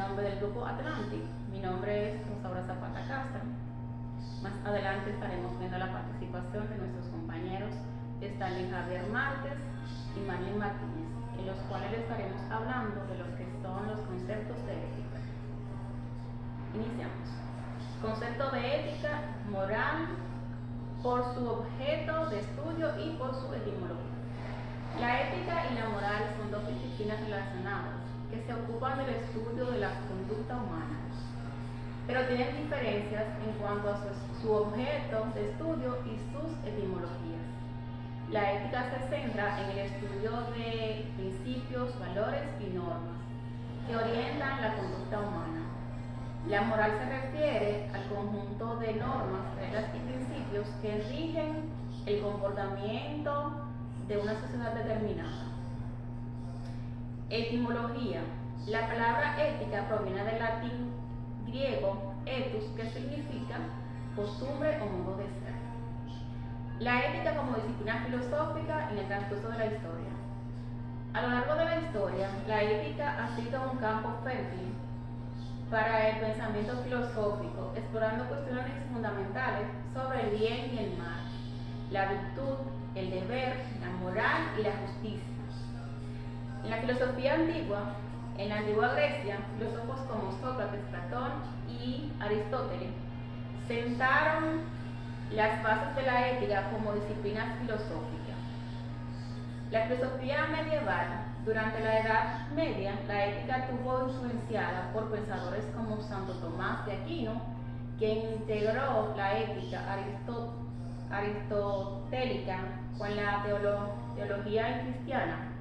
nombre del Grupo Atlantic. Mi nombre es Rosaura Zapata Castro. Más adelante estaremos viendo la participación de nuestros compañeros Stanley Javier Márquez y Marlene Martínez, en los cuales estaremos hablando de lo que son los conceptos de ética. Iniciamos. Concepto de ética moral por su objeto de estudio y por su etimología. La ética y la moral son dos disciplinas relacionadas que se ocupan del estudio de la conducta humana, pero tienen diferencias en cuanto a su objeto de estudio y sus etimologías. La ética se centra en el estudio de principios, valores y normas que orientan la conducta humana. La moral se refiere al conjunto de normas, reglas y principios que rigen el comportamiento de una sociedad determinada. Etimología. La palabra ética proviene del latín griego ethos, que significa costumbre o modo de ser. La ética como disciplina filosófica en el transcurso de la historia. A lo largo de la historia, la ética ha sido un campo fértil para el pensamiento filosófico, explorando cuestiones fundamentales sobre el bien y el mal, la virtud, el deber, la moral y la justicia. En la filosofía antigua, en la antigua Grecia, filósofos como Sócrates, Platón y Aristóteles sentaron las bases de la ética como disciplina filosófica. La filosofía medieval, durante la Edad Media, la ética estuvo influenciada por pensadores como Santo Tomás de Aquino, quien integró la ética aristotélica con la teología cristiana.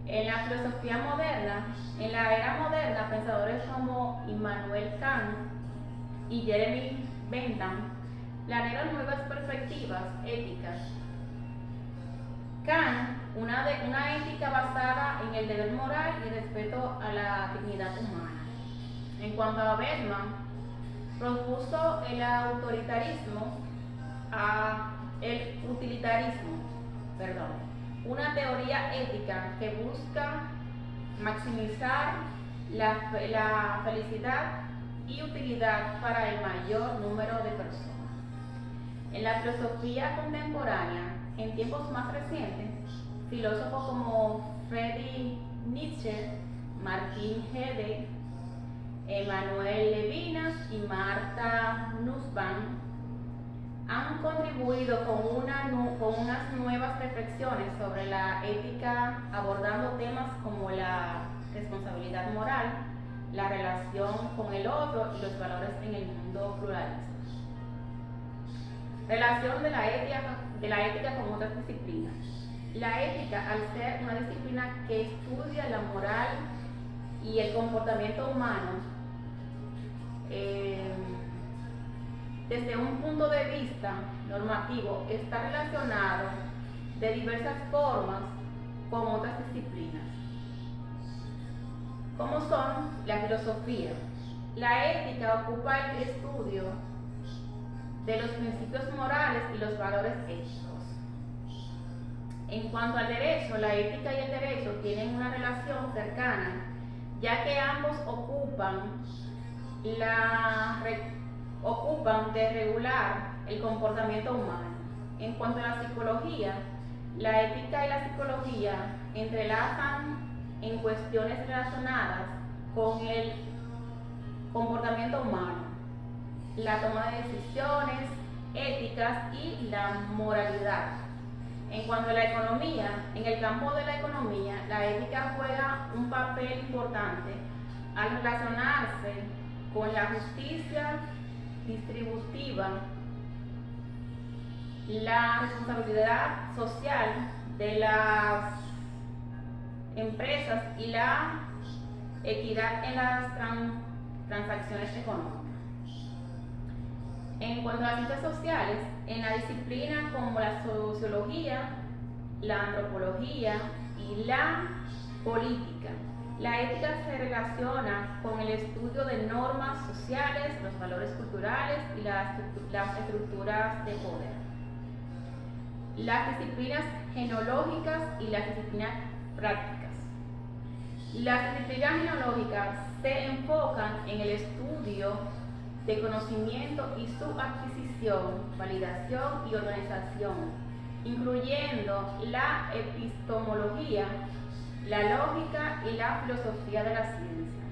En la filosofía moderna, en la era moderna, pensadores como Immanuel Kant y Jeremy Bentham planearon nuevas perspectivas éticas. Kant, una ética basada en el deber moral y respeto a la dignidad humana. En cuanto a Bentham, propuso el utilitarismo, una teoría ética que busca maximizar la felicidad y utilidad para el mayor número de personas. En la filosofía contemporánea, en tiempos más recientes, filósofos como Friedrich Nietzsche, Martin Heidegger, Emmanuel Levinas y Martha Nussbaum han contribuido con unas nuevas reflexiones sobre la ética, abordando temas como la responsabilidad moral, la relación con el otro y los valores en el mundo pluralista. Relación de la ética con otras disciplinas. La ética, al ser una disciplina que estudia la moral y el comportamiento humano, desde un punto de vista normativo, está relacionado de diversas formas con otras disciplinas, como son la filosofía. La ética ocupa el estudio de los principios morales y los valores éticos. En cuanto al derecho, la ética y el derecho tienen una relación cercana, ya que ambos ocupan de regular el comportamiento humano. En cuanto a la psicología, la ética y la psicología entrelazan en cuestiones relacionadas con el comportamiento humano, la toma de decisiones éticas y la moralidad. En cuanto a la economía, en el campo de la economía, la ética juega un papel importante al relacionarse con la justicia distributiva, la responsabilidad social de las empresas y la equidad en las transacciones económicas. En cuanto a las ciencias sociales, en la disciplina como la sociología, la antropología y la política, la ética se relaciona con el estudio de normas sociales, los valores culturales y las estructuras de poder. Las disciplinas genológicas y las disciplinas prácticas. Las disciplinas genealógicas se enfocan en el estudio de conocimiento y su adquisición, validación y organización, incluyendo la epistemología, la lógica y la filosofía de la ciencia.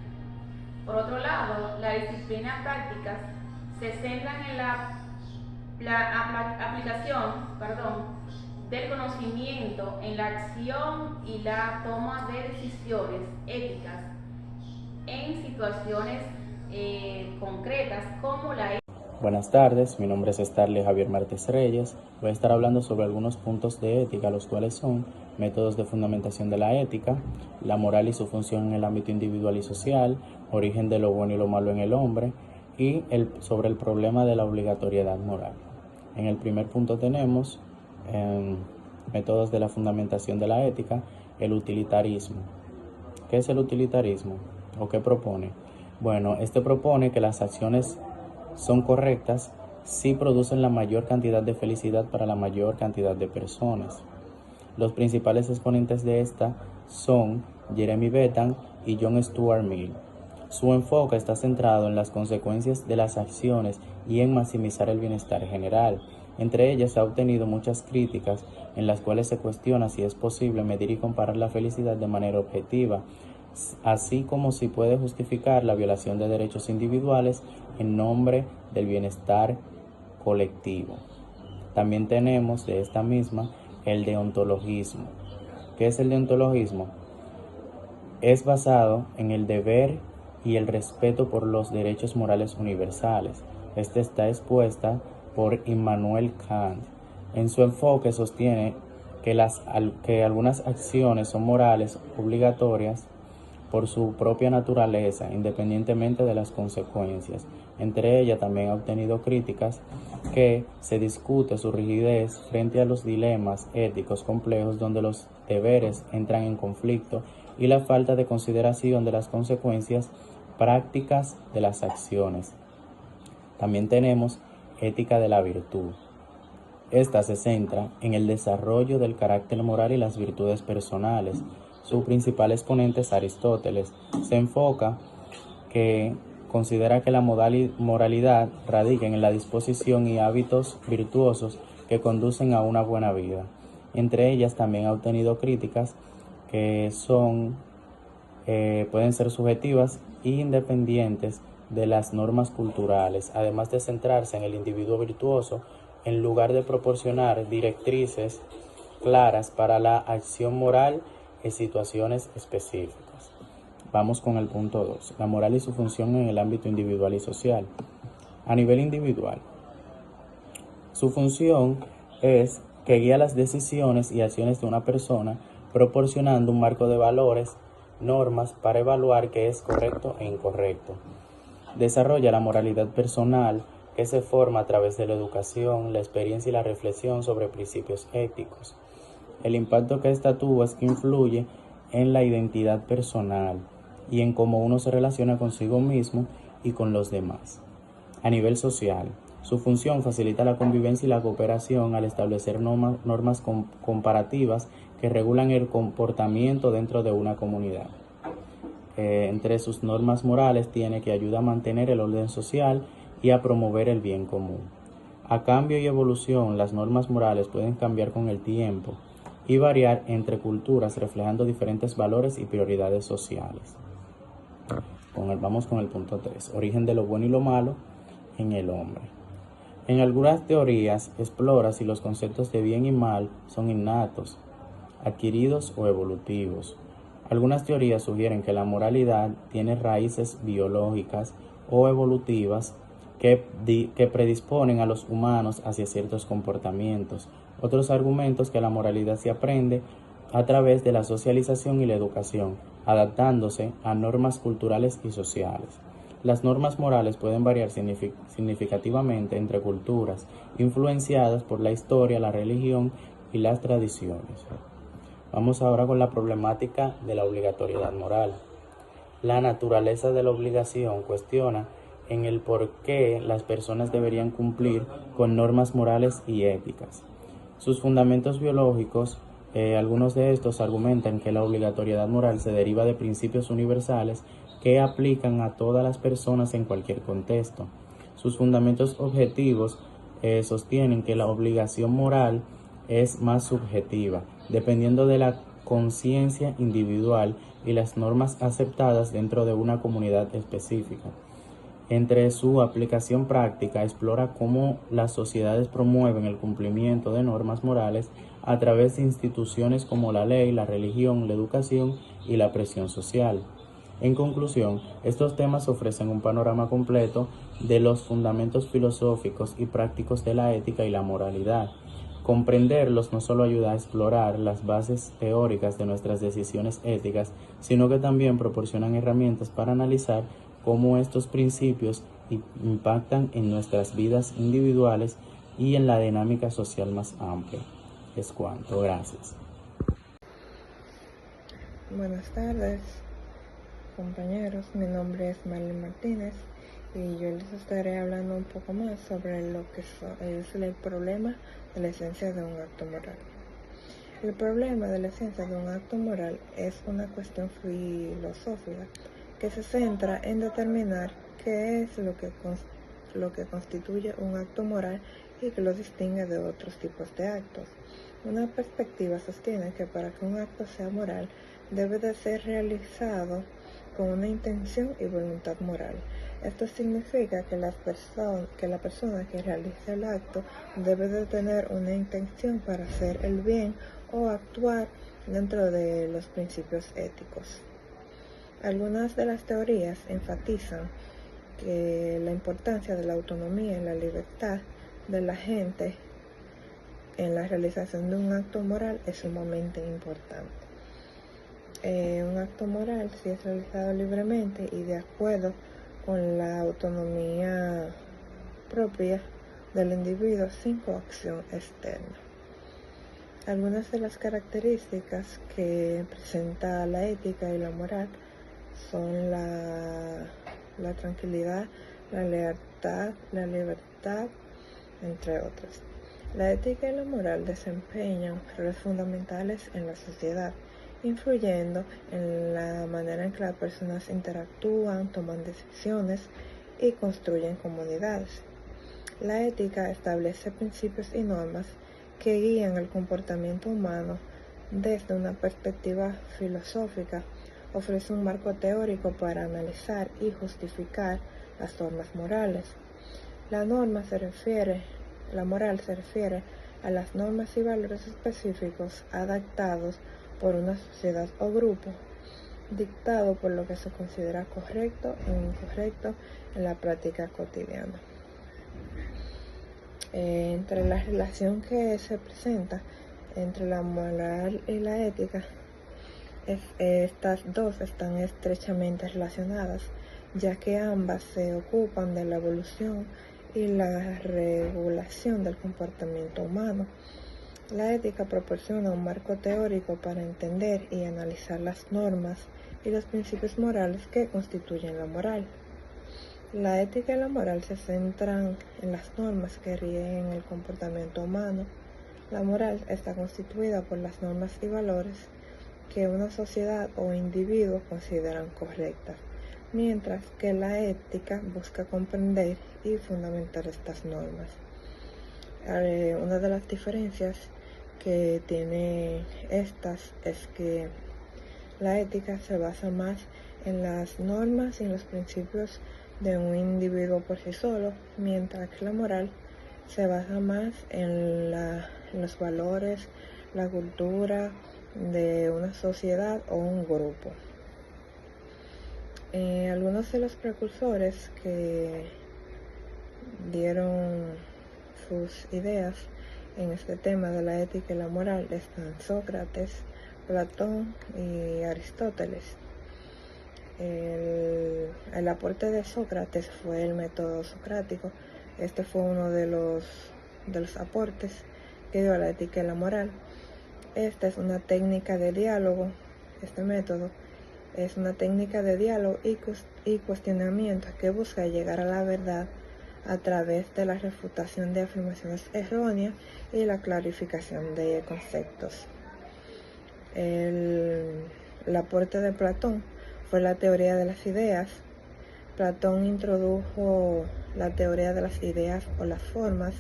Por otro lado, las disciplinas prácticas se centran en la aplicación del conocimiento en la acción y la toma de decisiones éticas en situaciones concretas como la... Buenas tardes, mi nombre es Starley Javier Martes Reyes. Voy a estar hablando sobre algunos puntos de ética, los cuales son métodos de fundamentación de la ética, la moral y su función en el ámbito individual y social, origen de lo bueno y lo malo en el hombre y sobre el problema de la obligatoriedad moral. En el primer punto tenemos métodos de la fundamentación de la ética, el utilitarismo. ¿Qué es el utilitarismo o qué propone? Bueno, este propone que las acciones son correctas si producen la mayor cantidad de felicidad para la mayor cantidad de personas. Los principales exponentes de esta son Jeremy Bentham y John Stuart Mill. Su enfoque está centrado en las consecuencias de las acciones y en maximizar el bienestar general. Entre ellas se ha obtenido muchas críticas en las cuales se cuestiona si es posible medir y comparar la felicidad de manera objetiva, así como si puede justificar la violación de derechos individuales en nombre del bienestar colectivo. También tenemos de esta misma el deontologismo. ¿Qué es el deontologismo? Es basado en el deber y el respeto por los derechos morales universales. Esta está expuesta por Immanuel Kant. En su enfoque sostiene que algunas acciones son morales obligatorias por su propia naturaleza, independientemente de las consecuencias. Entre ellas también ha obtenido críticas que se discute su rigidez frente a los dilemas éticos complejos donde los deberes entran en conflicto y la falta de consideración de las consecuencias prácticas de las acciones. También tenemos ética de la virtud. Esta se centra en el desarrollo del carácter moral y las virtudes personales. Su principal exponente es Aristóteles. Se enfoca que considera que la moralidad radica en la disposición y hábitos virtuosos que conducen a una buena vida. Entre ellas también ha obtenido críticas que pueden ser subjetivas e independientes de las normas culturales, además de centrarse en el individuo virtuoso en lugar de proporcionar directrices claras para la acción moral en situaciones específicas. Vamos con el punto 2, la moral y su función en el ámbito individual y social. A nivel individual, su función es que guía las decisiones y acciones de una persona, proporcionando un marco de valores, normas para evaluar qué es correcto e incorrecto. Desarrolla la moralidad personal, que se forma a través de la educación, la experiencia y la reflexión sobre principios éticos. El impacto que esta tuvo es que influye en la identidad personal y en cómo uno se relaciona consigo mismo y con los demás. A nivel social, su función facilita la convivencia y la cooperación al establecer normas comparativas que regulan el comportamiento dentro de una comunidad. Entre sus normas morales tiene que ayuda a mantener el orden social y a promover el bien común. A cambio y evolución, las normas morales pueden cambiar con el tiempo y variar entre culturas, reflejando diferentes valores y prioridades sociales. Vamos con el punto 3, origen de lo bueno y lo malo en el hombre. En algunas teorías explora si los conceptos de bien y mal son innatos, adquiridos o evolutivos. Algunas teorías sugieren que la moralidad tiene raíces biológicas o evolutivas que predisponen a los humanos hacia ciertos comportamientos. Otros argumentos que la moralidad se aprende a través de la socialización y la educación, adaptándose a normas culturales y sociales. Las normas morales pueden variar significativamente entre culturas, influenciadas por la historia, la religión y las tradiciones. Vamos ahora con la problemática de la obligatoriedad moral. La naturaleza de la obligación cuestiona en el por qué las personas deberían cumplir con normas morales y éticas. Sus fundamentos biológicos Algunos de estos argumentan que la obligatoriedad moral se deriva de principios universales que aplican a todas las personas en cualquier contexto. Sus fundamentos objetivos sostienen que la obligación moral es más subjetiva, dependiendo de la conciencia individual y las normas aceptadas dentro de una comunidad específica. Entre su aplicación práctica explora cómo las sociedades promueven el cumplimiento de normas morales a través de instituciones como la ley, la religión, la educación y la presión social. En conclusión, estos temas ofrecen un panorama completo de los fundamentos filosóficos y prácticos de la ética y la moralidad. Comprenderlos no solo ayuda a explorar las bases teóricas de nuestras decisiones éticas, sino que también proporcionan herramientas para analizar cómo estos principios impactan en nuestras vidas individuales y en la dinámica social más amplia. Es cuanto. Gracias. Buenas tardes, compañeros. Mi nombre es Marlene Martínez y yo les estaré hablando un poco más sobre lo que es el problema de la esencia de un acto moral. El problema de la esencia de un acto moral es una cuestión filosófica que se centra en determinar qué es lo que constituye un acto moral y que lo distingue de otros tipos de actos. Una perspectiva sostiene que para que un acto sea moral debe de ser realizado con una intención y voluntad moral. Esto significa que la persona que realiza el acto debe de tener una intención para hacer el bien o actuar dentro de los principios éticos. Algunas de las teorías enfatizan que la importancia de la autonomía y la libertad de la gente en la realización de un acto moral es sumamente importante. Un acto moral, si es realizado libremente y de acuerdo con la autonomía propia del individuo sin coacción externa. Algunas de las características que presenta la ética y la moral son la tranquilidad, la lealtad, la libertad, entre otras. La ética y la moral desempeñan roles fundamentales en la sociedad, influyendo en la manera en que las personas interactúan, toman decisiones y construyen comunidades. La ética establece principios y normas que guían el comportamiento humano desde una perspectiva filosófica. Ofrece un marco teórico para analizar y justificar las normas morales. La moral se refiere a las normas y valores específicos adaptados por una sociedad o grupo, dictado por lo que se considera correcto e incorrecto en la práctica cotidiana. Entre la relación que se presenta entre la moral y la ética, estas dos están estrechamente relacionadas, ya que ambas se ocupan de la evolución y la regulación del comportamiento humano. La ética proporciona un marco teórico para entender y analizar las normas y los principios morales que constituyen la moral. La ética y la moral se centran en las normas que rigen el comportamiento humano. La moral está constituida por las normas y valores que una sociedad o individuo consideran correctas, mientras que la ética busca comprender y fundamentar estas normas. Una de las diferencias que tiene estas es que la ética se basa más en las normas y en los principios de un individuo por sí solo, mientras que la moral se basa más en los valores, la cultura de una sociedad o un grupo. Algunos de los precursores que dieron sus ideas en este tema de la ética y la moral están Sócrates, Platón y Aristóteles. El aporte de Sócrates fue el método socrático. Este fue uno de los aportes que dio a la ética y la moral. Esta es una técnica de diálogo. Este método es una técnica de diálogo y cuestionamiento que busca llegar a la verdad a través de la refutación de afirmaciones erróneas y la clarificación de conceptos. El aporte de Platón fue la teoría de las ideas. Platón introdujo la teoría de las ideas o las formas.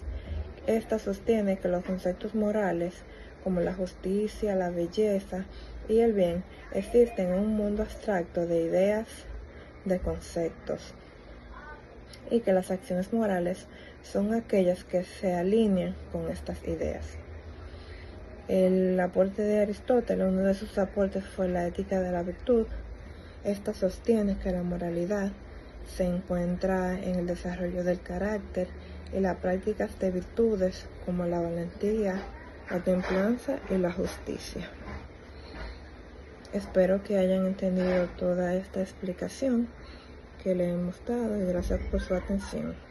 Esta sostiene que los conceptos morales, como la justicia, la belleza y el bien, existen en un mundo abstracto de ideas, de conceptos, y que las acciones morales son aquellas que se alinean con estas ideas. El aporte de Aristóteles, uno de sus aportes fue la ética de la virtud. Esta sostiene que la moralidad se encuentra en el desarrollo del carácter y las prácticas de virtudes como la valentía, la templanza y la justicia. Espero que hayan entendido toda esta explicación que le hemos dado y gracias por su atención.